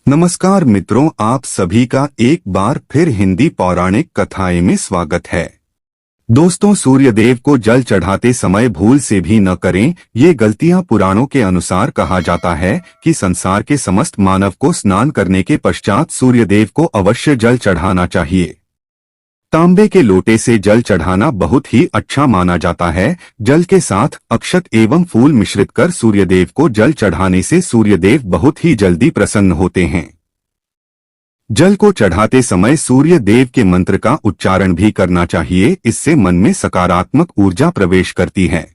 नमस्कार मित्रों, आप सभी का एक बार फिर हिंदी पौराणिक कथाएं में स्वागत है। दोस्तों, सूर्यदेव को जल चढ़ाते समय भूल से भी न करें। ये गलतियां पुराणों के अनुसार कहा जाता है कि संसार के समस्त मानव को स्नान करने के पश्चात सूर्यदेव को अवश्य जल चढ़ाना चाहिए। तांबे के लोटे से जल चढ़ाना बहुत ही अच्छा माना जाता है। जल के साथ अक्षत एवं फूल मिश्रित कर सूर्यदेव को जल चढ़ाने से सूर्यदेव बहुत ही जल्दी प्रसन्न होते हैं। जल को चढ़ाते समय सूर्य देव के मंत्र का उच्चारण भी करना चाहिए। इससे मन में सकारात्मक ऊर्जा प्रवेश करती है।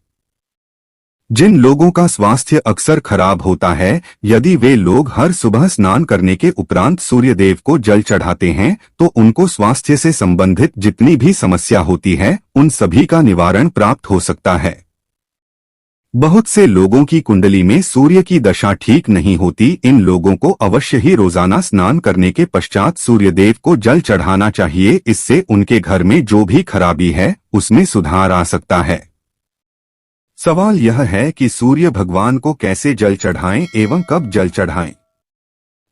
जिन लोगों का स्वास्थ्य अक्सर खराब होता है, यदि वे लोग हर सुबह स्नान करने के उपरांत सूर्यदेव को जल चढ़ाते हैं तो उनको स्वास्थ्य से संबंधित जितनी भी समस्या होती है उन सभी का निवारण प्राप्त हो सकता है। बहुत से लोगों की कुंडली में सूर्य की दशा ठीक नहीं होती। इन लोगों को अवश्य ही रोजाना स्नान करने के पश्चात सूर्यदेव को जल चढ़ाना चाहिए। इससे उनके घर में जो भी खराबी है उसमें सुधार आ सकता है। सवाल यह है कि सूर्य भगवान को कैसे जल चढ़ाएं एवं कब जल चढ़ाएं।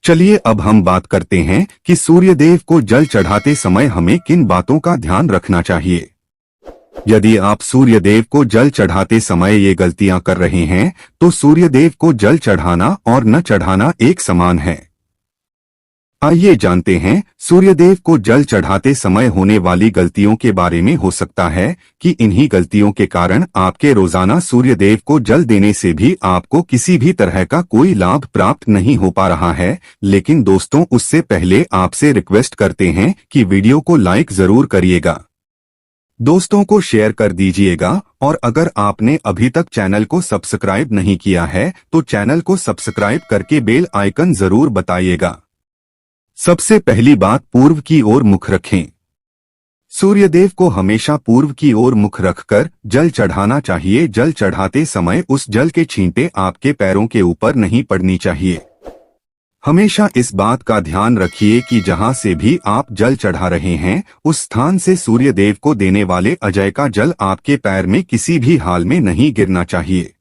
चलिए अब हम बात करते हैं कि सूर्यदेव को जल चढ़ाते समय हमें किन बातों का ध्यान रखना चाहिए। यदि आप सूर्यदेव को जल चढ़ाते समय ये गलतियां कर रहे हैं तो सूर्यदेव को जल चढ़ाना और न चढ़ाना एक समान है। आइए जानते हैं सूर्यदेव को जल चढ़ाते समय होने वाली गलतियों के बारे में। हो सकता है कि इन्हीं गलतियों के कारण आपके रोजाना सूर्यदेव को जल देने से भी आपको किसी भी तरह का कोई लाभ प्राप्त नहीं हो पा रहा है। लेकिन दोस्तों, उससे पहले आपसे रिक्वेस्ट करते हैं कि वीडियो को लाइक जरूर करिएगा, दोस्तों को शेयर कर दीजिएगा और अगर आपने अभी तक चैनल को सब्सक्राइब नहीं किया है तो चैनल को सब्सक्राइब करके बेल आइकन जरूर बताइएगा। सबसे पहली बात, पूर्व की ओर मुख रखें। सूर्यदेव को हमेशा पूर्व की ओर मुख रखकर जल चढ़ाना चाहिए। जल चढ़ाते समय उस जल के छींटे आपके पैरों के ऊपर नहीं पड़नी चाहिए। हमेशा इस बात का ध्यान रखिए कि जहां से भी आप जल चढ़ा रहे हैं उस स्थान से सूर्यदेव को देने वाले अजय का जल आपके पैर में किसी भी हाल में नहीं गिरना चाहिए।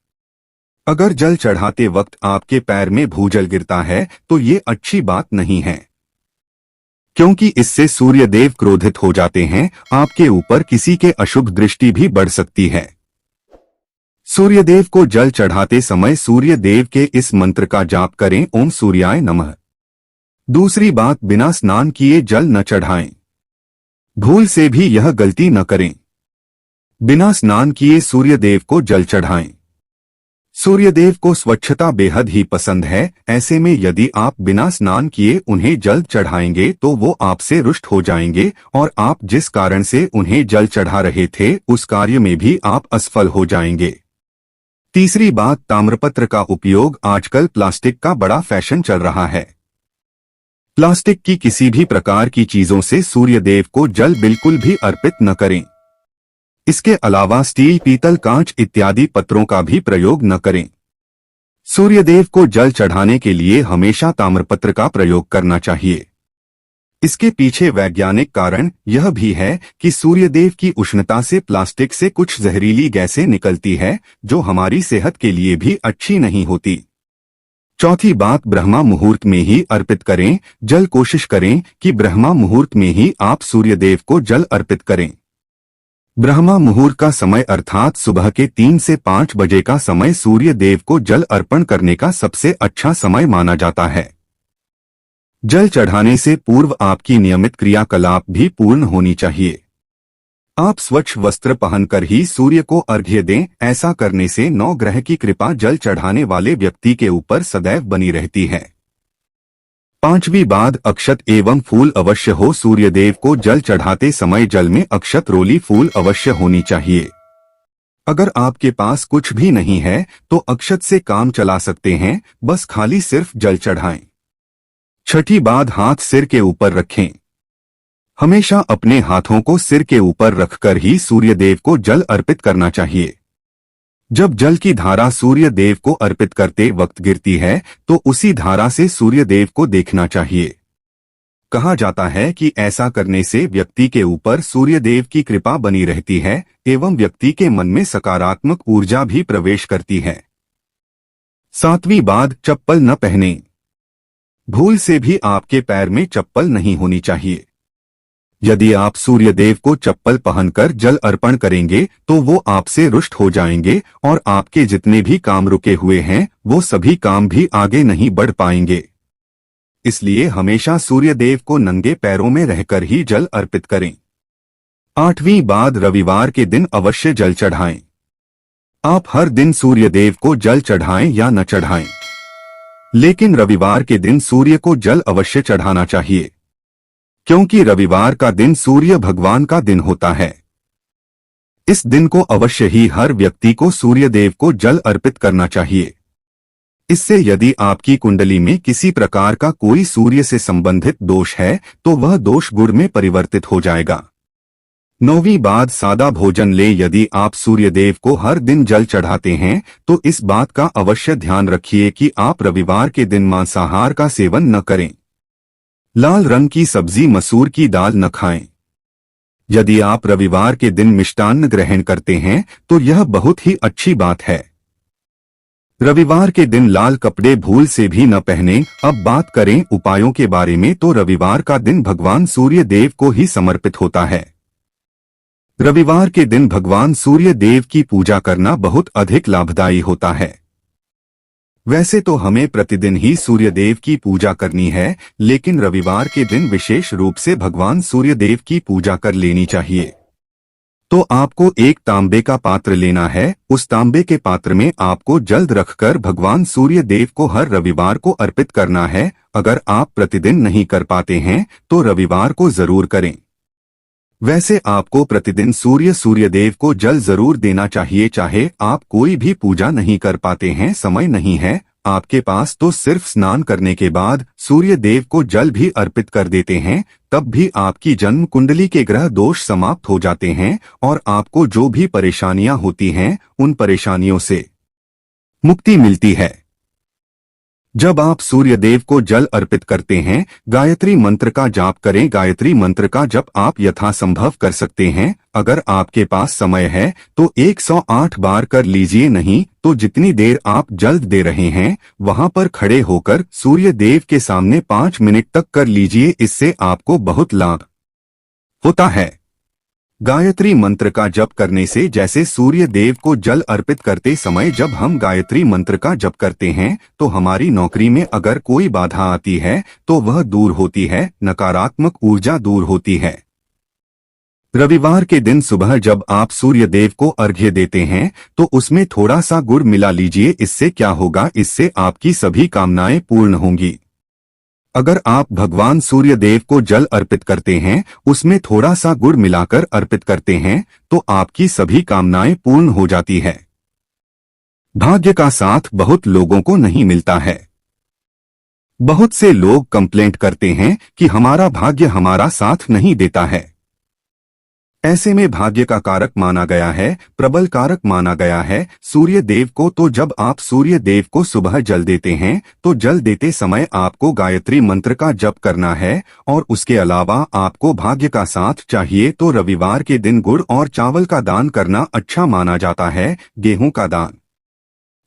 अगर जल चढ़ाते वक्त आपके पैर में भूजल गिरता है तो ये अच्छी बात नहीं है, क्योंकि इससे सूर्यदेव क्रोधित हो जाते हैं। आपके ऊपर किसी के अशुभ दृष्टि भी बढ़ सकती है। सूर्यदेव को जल चढ़ाते समय सूर्यदेव के इस मंत्र का जाप करें, ओम सूर्याय नमः। दूसरी बात, बिना स्नान किए जल न चढ़ाएं। भूल से भी यह गलती न करें। बिना स्नान किए सूर्यदेव को जल चढ़ाएं। सूर्यदेव को स्वच्छता बेहद ही पसंद है। ऐसे में यदि आप बिना स्नान किए उन्हें जल चढ़ाएंगे तो वो आपसे रुष्ट हो जाएंगे और आप जिस कारण से उन्हें जल चढ़ा रहे थे उस कार्य में भी आप असफल हो जाएंगे। तीसरी बात, ताम्रपत्र का उपयोग। आजकल प्लास्टिक का बड़ा फैशन चल रहा है। प्लास्टिक की किसी भी प्रकार की चीजों से सूर्यदेव को जल बिल्कुल भी अर्पित न करें। इसके अलावा स्टील, पीतल, कांच इत्यादि पत्रों का भी प्रयोग न करें। सूर्यदेव को जल चढ़ाने के लिए हमेशा ताम्रपत्र का प्रयोग करना चाहिए। इसके पीछे वैज्ञानिक कारण यह भी है कि सूर्यदेव की उष्णता से प्लास्टिक से कुछ जहरीली गैसें निकलती है जो हमारी सेहत के लिए भी अच्छी नहीं होती। चौथी बात, ब्रह्मा मुहूर्त में ही अर्पित करें जल। कोशिश करें कि ब्रह्मा मुहूर्त में ही आप सूर्यदेव को जल अर्पित करें। ब्रह्मा मुहूर्त का समय अर्थात सुबह के 3 से 5 बजे का समय सूर्यदेव को जल अर्पण करने का सबसे अच्छा समय माना जाता है। जल चढ़ाने से पूर्व आपकी नियमित क्रियाकलाप भी पूर्ण होनी चाहिए। आप स्वच्छ वस्त्र पहनकर ही सूर्य को अर्घ्य दें। ऐसा करने से 9 ग्रह की कृपा जल चढ़ाने वाले व्यक्ति के ऊपर सदैव बनी रहती है। पांचवी बात, अक्षत एवं फूल अवश्य हो। सूर्यदेव को जल चढ़ाते समय जल में अक्षत, रोली, फूल अवश्य होनी चाहिए। अगर आपके पास कुछ भी नहीं है तो अक्षत से काम चला सकते हैं, बस खाली सिर्फ जल चढ़ाएं। छठी बात, हाथ सिर के ऊपर रखें। हमेशा अपने हाथों को सिर के ऊपर रखकर ही सूर्यदेव को जल अर्पित करना चाहिए। जब जल की धारा सूर्यदेव को अर्पित करते वक्त गिरती है तो उसी धारा से सूर्यदेव को देखना चाहिए। कहा जाता है कि ऐसा करने से व्यक्ति के ऊपर सूर्यदेव की कृपा बनी रहती है एवं व्यक्ति के मन में सकारात्मक ऊर्जा भी प्रवेश करती है। 7वीं बात, चप्पल न पहनें। भूल से भी आपके पैर में चप्पल नहीं होनी चाहिए। यदि आप सूर्य देव को चप्पल पहनकर जल अर्पण करेंगे तो वो आपसे रुष्ट हो जाएंगे और आपके जितने भी काम रुके हुए हैं वो सभी काम भी आगे नहीं बढ़ पाएंगे। इसलिए हमेशा सूर्य देव को नंगे पैरों में रहकर ही जल अर्पित करें। 8वीं बात, रविवार के दिन अवश्य जल चढ़ाएं। आप हर दिन सूर्य देव को जल चढ़ाएं या न चढ़ाएं, लेकिन रविवार के दिन सूर्य को जल अवश्य चढ़ाना चाहिए, क्योंकि रविवार का दिन सूर्य भगवान का दिन होता है। इस दिन को अवश्य ही हर व्यक्ति को सूर्य देव को जल अर्पित करना चाहिए। इससे यदि आपकी कुंडली में किसी प्रकार का कोई सूर्य से संबंधित दोष है तो वह दोष गुण में परिवर्तित हो जाएगा। 9वीं बात, सादा भोजन ले। यदि आप सूर्य देव को हर दिन जल चढ़ाते हैं तो इस बात का अवश्य ध्यान रखिए कि आप रविवार के दिन मांसाहार का सेवन न करें। लाल रंग की सब्जी, मसूर की दाल न खाएं। यदि आप रविवार के दिन मिष्टान्न ग्रहण करते हैं तो यह बहुत ही अच्छी बात है। रविवार के दिन लाल कपड़े भूल से भी न पहने। अब बात करें उपायों के बारे में तो रविवार का दिन भगवान सूर्य देव को ही समर्पित होता है। रविवार के दिन भगवान सूर्य देव की पूजा करना बहुत अधिक लाभदायी होता है। वैसे तो हमें प्रतिदिन ही सूर्य देव की पूजा करनी है, लेकिन रविवार के दिन विशेष रूप से भगवान सूर्य देव की पूजा कर लेनी चाहिए। तो आपको एक तांबे का पात्र लेना है। उस तांबे के पात्र में आपको जल रखकर भगवान सूर्य देव को हर रविवार को अर्पित करना है। अगर आप प्रतिदिन नहीं कर पाते हैं तो रविवार को जरूर करें। वैसे आपको प्रतिदिन सूर्य देव को जल जरूर देना चाहिए, चाहे आप कोई भी पूजा नहीं कर पाते हैं, समय नहीं है आपके पास, तो सिर्फ स्नान करने के बाद सूर्य देव को जल भी अर्पित कर देते हैं, तब भी आपकी जन्म कुंडली के ग्रह दोष समाप्त हो जाते हैं और आपको जो भी परेशानियां होती हैं उन परेशानियों से मुक्ति मिलती है। जब आप सूर्य देव को जल अर्पित करते हैं, गायत्री मंत्र का जाप करें। गायत्री मंत्र का जप आप यथासंभव कर सकते हैं। अगर आपके पास समय है तो 108 बार कर लीजिए, नहीं तो जितनी देर आप जल दे रहे हैं वहां पर खड़े होकर सूर्य देव के सामने 5 मिनट तक कर लीजिए। इससे आपको बहुत लाभ होता है। गायत्री मंत्र का जप करने से, जैसे सूर्य देव को जल अर्पित करते समय जब हम गायत्री मंत्र का जप करते हैं तो हमारी नौकरी में अगर कोई बाधा आती है तो वह दूर होती है, नकारात्मक ऊर्जा दूर होती है। रविवार के दिन सुबह जब आप सूर्य देव को अर्घ्य देते हैं तो उसमें थोड़ा सा गुड़ मिला लीजिए। इससे क्या होगा, इससे आपकी सभी कामनाएं पूर्ण होंगी। अगर आप भगवान सूर्य देव को जल अर्पित करते हैं, उसमें थोड़ा सा गुड़ मिलाकर अर्पित करते हैं तो आपकी सभी कामनाएं पूर्ण हो जाती है। भाग्य का साथ बहुत लोगों को नहीं मिलता है। बहुत से लोग कंप्लेंट करते हैं कि हमारा भाग्य हमारा साथ नहीं देता है। ऐसे में भाग्य का कारक माना गया है, प्रबल कारक माना गया है सूर्य देव को। तो जब आप सूर्य देव को सुबह जल देते हैं तो जल देते समय आपको गायत्री मंत्र का जप करना है और उसके अलावा आपको भाग्य का साथ चाहिए तो रविवार के दिन गुड़ और चावल का दान करना अच्छा माना जाता है। गेहूं का दान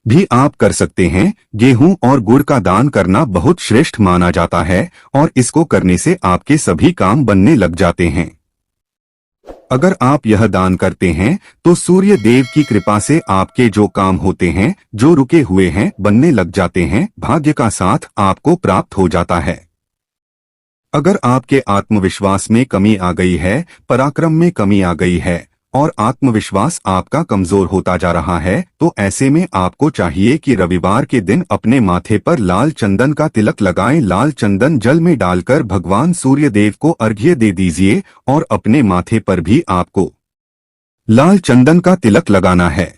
भी आप कर सकते हैं। गेहूं और गुड़ का दान करना बहुत श्रेष्ठ माना जाता है और इसको करने से आपके सभी काम बनने लग जाते हैं। अगर आप यह दान करते हैं तो सूर्य देव की कृपा से आपके जो काम होते हैं, जो रुके हुए हैं, बनने लग जाते हैं। भाग्य का साथ आपको प्राप्त हो जाता है। अगर आपके आत्मविश्वास में कमी आ गई है, पराक्रम में कमी आ गई है और आत्मविश्वास आपका कमजोर होता जा रहा है तो ऐसे में आपको चाहिए कि रविवार के दिन अपने माथे पर लाल चंदन का तिलक लगाएं। लाल चंदन जल में डालकर भगवान सूर्य देव को अर्घ्य दे दीजिए और अपने माथे पर भी आपको लाल चंदन का तिलक लगाना है।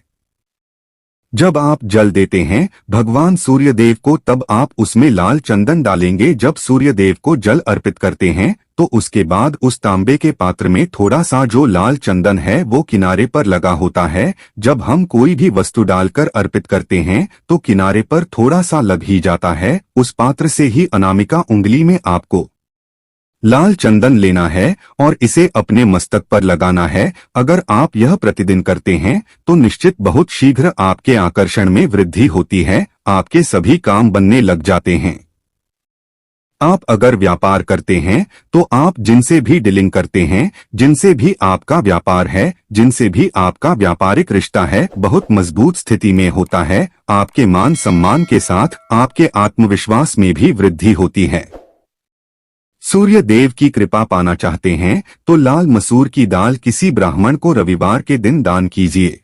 जब आप जल देते हैं भगवान सूर्य देव को तब आप उसमें लाल चंदन डालेंगे। जब सूर्य देव को जल अर्पित करते हैं तो उसके बाद उस तांबे के पात्र में थोड़ा सा जो लाल चंदन है वो किनारे पर लगा होता है। जब हम कोई भी वस्तु डालकर अर्पित करते हैं तो किनारे पर थोड़ा सा लग ही जाता है। उस पात्र से ही अनामिका उंगली में आपको लाल चंदन लेना है और इसे अपने मस्तक पर लगाना है। अगर आप यह प्रतिदिन करते हैं तो निश्चित बहुत शीघ्र आपके आकर्षण में वृद्धि होती है, आपके सभी काम बनने लग जाते हैं। आप अगर व्यापार करते हैं तो आप जिनसे भी डीलिंग करते हैं, जिनसे भी आपका व्यापार है, जिनसे भी आपका व्यापारिक रिश्ता है, बहुत मजबूत स्थिति में होता है। आपके मान सम्मान के साथ आपके आत्मविश्वास में भी वृद्धि होती है। सूर्य देव की कृपा पाना चाहते हैं तो लाल मसूर की दाल किसी ब्राह्मण को रविवार के दिन दान कीजिए।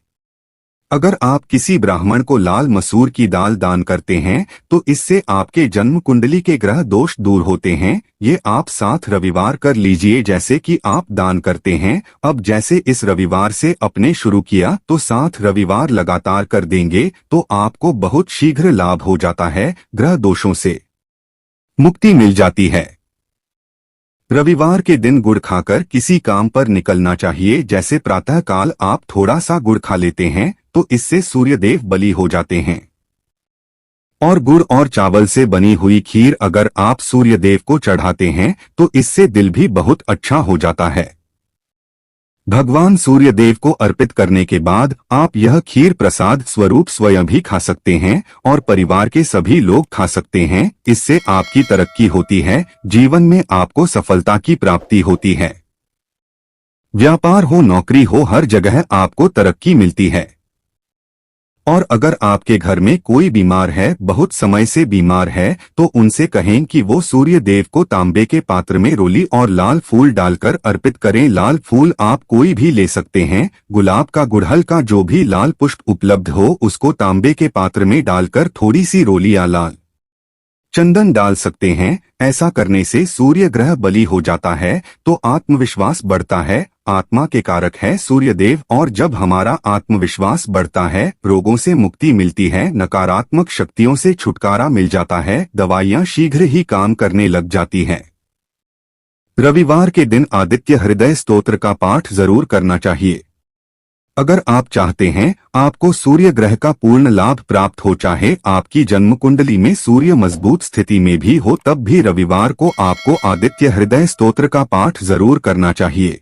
अगर आप किसी ब्राह्मण को लाल मसूर की दाल दान करते हैं तो इससे आपके जन्म कुंडली के ग्रह दोष दूर होते हैं। ये आप 7 रविवार कर लीजिए जैसे कि आप दान करते हैं। अब जैसे इस रविवार से अपने शुरू किया तो 7 रविवार लगातार कर देंगे तो आपको बहुत शीघ्र लाभ हो जाता है, ग्रह दोषों से मुक्ति मिल जाती है। रविवार के दिन गुड़ खाकर किसी काम पर निकलना चाहिए। जैसे प्रातः काल आप थोड़ा सा गुड़ खा लेते हैं तो इससे सूर्यदेव बली हो जाते हैं। और गुड़ और चावल से बनी हुई खीर अगर आप सूर्यदेव को चढ़ाते हैं तो इससे दिल भी बहुत अच्छा हो जाता है। भगवान सूर्यदेव को अर्पित करने के बाद आप यह खीर प्रसाद स्वरूप स्वयं भी खा सकते हैं और परिवार के सभी लोग खा सकते हैं। इससे आपकी तरक्की होती है, जीवन में आपको सफलता की प्राप्ति होती है। व्यापार हो, नौकरी हो, हर जगह आपको तरक्की मिलती है। और अगर आपके घर में कोई बीमार है, बहुत समय से बीमार है, तो उनसे कहें कि वो सूर्य देव को तांबे के पात्र में रोली और लाल फूल डालकर अर्पित करें। लाल फूल आप कोई भी ले सकते हैं, गुलाब का, गुड़हल का, जो भी लाल पुष्प उपलब्ध हो उसको तांबे के पात्र में डालकर थोड़ी सी रोली या लाल चंदन डाल सकते हैं। ऐसा करने से सूर्य ग्रह बली हो जाता है तो आत्मविश्वास बढ़ता है। आत्मा के कारक है सूर्यदेव और जब हमारा आत्मविश्वास बढ़ता है, रोगों से मुक्ति मिलती है, नकारात्मक शक्तियों से छुटकारा मिल जाता है, दवाइयां शीघ्र ही काम करने लग जाती हैं। रविवार के दिन आदित्य हृदय स्तोत्र का पाठ जरूर करना चाहिए। अगर आप चाहते हैं आपको सूर्य ग्रह का पूर्ण लाभ प्राप्त हो, चाहे आपकी जन्म कुंडली में सूर्य मजबूत स्थिति में भी हो, तब भी रविवार को आपको आदित्य हृदय स्तोत्र का पाठ जरूर करना चाहिए।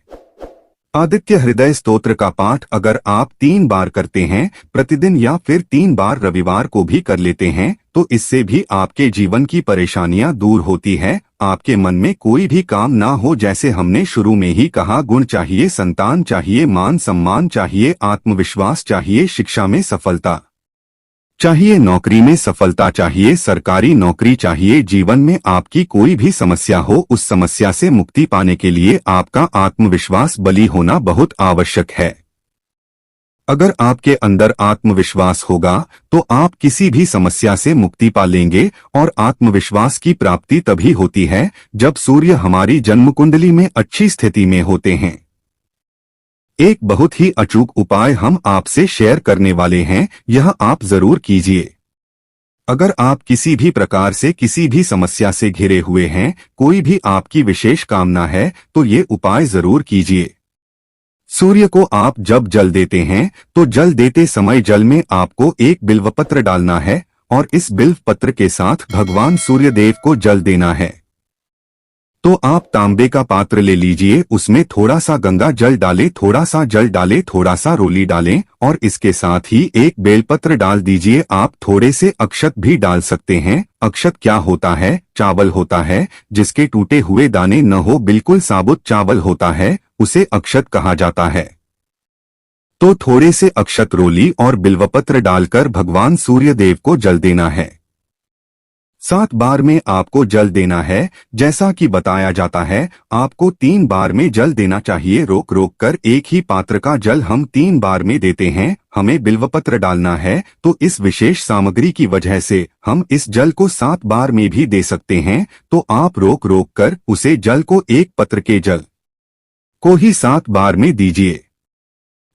आदित्य हृदय स्तोत्र का पाठ अगर आप 3 बार करते हैं प्रतिदिन या फिर 3 बार रविवार को भी कर लेते हैं तो इससे भी आपके जीवन की परेशानियां दूर होती है। आपके मन में कोई भी काम ना हो, जैसे हमने शुरू में ही कहा, गुण चाहिए, संतान चाहिए, मान सम्मान चाहिए, आत्मविश्वास चाहिए, शिक्षा में सफलता चाहिए, नौकरी में सफलता चाहिए, सरकारी नौकरी चाहिए, जीवन में आपकी कोई भी समस्या हो, उस समस्या से मुक्ति पाने के लिए आपका आत्मविश्वास बली होना बहुत आवश्यक है। अगर आपके अंदर आत्मविश्वास होगा तो आप किसी भी समस्या से मुक्ति पा लेंगे। और आत्मविश्वास की प्राप्ति तभी होती है जब सूर्य हमारी जन्म कुंडली में अच्छी स्थिति में होते हैं। एक बहुत ही अचूक उपाय हम आपसे शेयर करने वाले हैं, यह आप जरूर कीजिए। अगर आप किसी भी प्रकार से किसी भी समस्या से घिरे हुए हैं, कोई भी आपकी विशेष कामना है, तो ये उपाय जरूर कीजिए। सूर्य को आप जब जल देते हैं तो जल देते समय जल में आपको एक बिल्वपत्र डालना है और इस बिल्व पत्र के साथ भगवान सूर्यदेव को जल देना है। तो आप तांबे का पात्र ले लीजिए, उसमें थोड़ा सा गंगा जल डालें, थोड़ा सा जल डालें, थोड़ा सा रोली डालें और इसके साथ ही एक बेलपत्र डाल दीजिए। आप थोड़े से अक्षत भी डाल सकते हैं। अक्षत क्या होता है? चावल होता है जिसके टूटे हुए दाने न हो, बिल्कुल साबुत चावल होता है, उसे अक्षत कहा जाता है। तो थोड़े से अक्षत, रोली और बिल्वपत्र डालकर भगवान सूर्यदेव को जल देना है। 7 बार में आपको जल देना है। जैसा कि बताया जाता है आपको 3 बार में जल देना चाहिए, रोक रोक कर। एक ही पात्र का जल हम 3 बार में देते हैं। हमें बिल्वपत्र डालना है तो इस विशेष सामग्री की वजह से हम इस जल को 7 बार में भी दे सकते हैं। तो आप रोक रोक कर उसे जल को, एक पत्र के जल को ही 7 बार में दीजिए।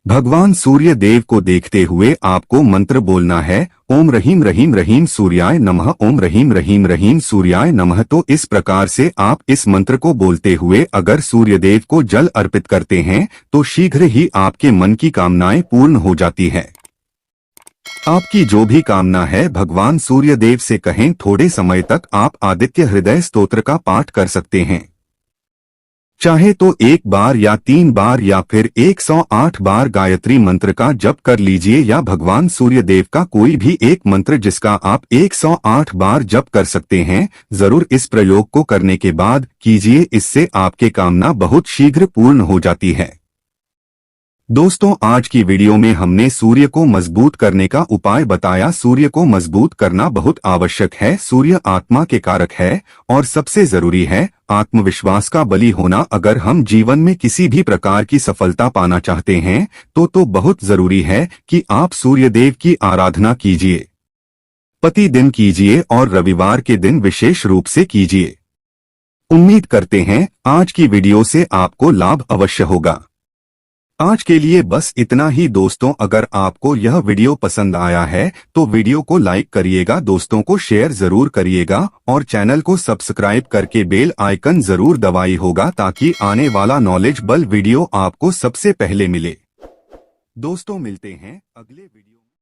भगवान सूर्य देव को देखते हुए आपको मंत्र बोलना है, ओम रहीम रहीम रहीम सूर्याय नमः, ओम रहीम रहीम रहीम सूर्याय नमः। तो इस प्रकार से आप इस मंत्र को बोलते हुए अगर सूर्यदेव को जल अर्पित करते हैं तो शीघ्र ही आपके मन की कामनाएं पूर्ण हो जाती है। आपकी जो भी कामना है भगवान सूर्यदेव से कहें। थोड़े समय तक आप आदित्य हृदय स्तोत्र का पाठ कर सकते हैं। चाहे तो एक बार या 3 बार या फिर 108 बार गायत्री मंत्र का जप कर लीजिए, या भगवान सूर्य देव का कोई भी एक मंत्र जिसका आप 108 बार जप कर सकते हैं। जरूर इस प्रयोग को करने के बाद कीजिए, इससे आपके कामना बहुत शीघ्र पूर्ण हो जाती है। दोस्तों, आज की वीडियो में हमने सूर्य को मजबूत करने का उपाय बताया। सूर्य को मजबूत करना बहुत आवश्यक है। सूर्य आत्मा के कारक है और सबसे जरूरी है आत्मविश्वास का बली होना। अगर हम जीवन में किसी भी प्रकार की सफलता पाना चाहते हैं तो बहुत जरूरी है कि आप सूर्यदेव की आराधना कीजिए। प्रतिदिन कीजिए और रविवार के दिन विशेष रूप से कीजिए। उम्मीद करते हैं आज की वीडियो से आपको लाभ अवश्य होगा। आज के लिए बस इतना ही दोस्तों। अगर आपको यह वीडियो पसंद आया है तो वीडियो को लाइक करिएगा, दोस्तों को शेयर जरूर करिएगा और चैनल को सब्सक्राइब करके बेल आइकन जरूर दबाई होगा, ताकि आने वाला नॉलेज बल वीडियो आपको सबसे पहले मिले। दोस्तों, मिलते हैं अगले वीडियो।